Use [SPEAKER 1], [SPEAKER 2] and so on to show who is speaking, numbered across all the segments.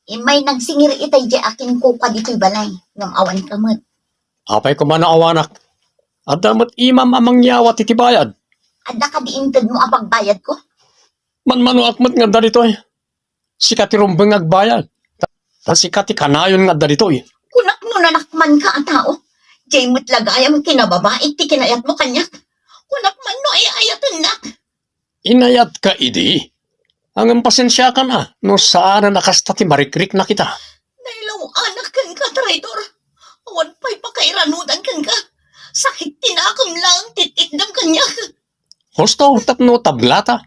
[SPEAKER 1] May nagsingir itay di akin ko ka dito'y balay. Ngam awan ka mo't.
[SPEAKER 2] Apay ko man na awanak. At damat imam amang yawa titibayad.
[SPEAKER 1] Ada ka diintad mo apagbayad ko?
[SPEAKER 2] Man akmat nga darito eh. Sikati rumbeng agbayad. Sikati kanayon nga darito eh.
[SPEAKER 1] Kunak no nanakman ka ang tao. Jay mo't lagayam kinababait ti kinayat mo kanyak. Kunak man no ay ayatan nak.
[SPEAKER 2] Inayat ka idi. Ang pasensya ka na. No saan na nakastati marikrik na kita.
[SPEAKER 1] Nailaw anak kan ka, traitor. Awan pa'y pakairanudan kan ka. Sakit tinakam lang titikdam kanyak.
[SPEAKER 2] Husto tapno tablata.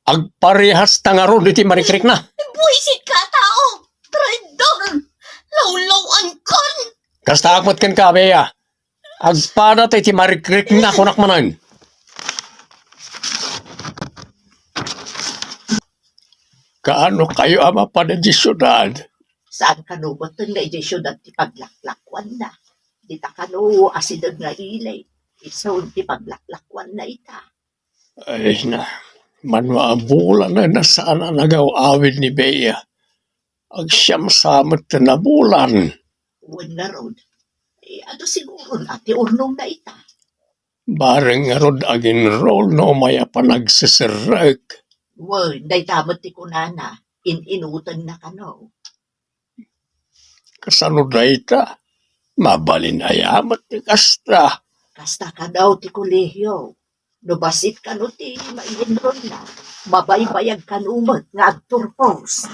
[SPEAKER 2] Agparehas tangaro diti marikrik na.
[SPEAKER 1] Buisit ka tao. Traitor. Lawlawan kon.
[SPEAKER 2] Kasta akmat kan ka, Bea. Agpada tayo ti marikrik na kunak manan. Kaano kayo ama pa na di syudad?
[SPEAKER 3] Saan ka no ba't nga di syudad ti paglaklakwan na? Di ta ka no asidag nga ilay. Isoon ti paglaklakwan na ita.
[SPEAKER 2] Ay na, manwaabulan na nasaan na nagaw-awid ni Bea. Agsyam samot na bulan.
[SPEAKER 3] Uwan nga rod. Ano siguro na ti urnong na ita?
[SPEAKER 2] Bareng nga rod agin roll no maya pa nagsisirek.
[SPEAKER 3] Uwan, day tamot ti kunana. Inutan na ka no.
[SPEAKER 2] Kasano na ita? Mabalin ayamat ti kasta.
[SPEAKER 3] Kasta ka daw ti kolehyo. Nubasit ka no ti mainron na. Mabaybayag ka numot nga agturpos.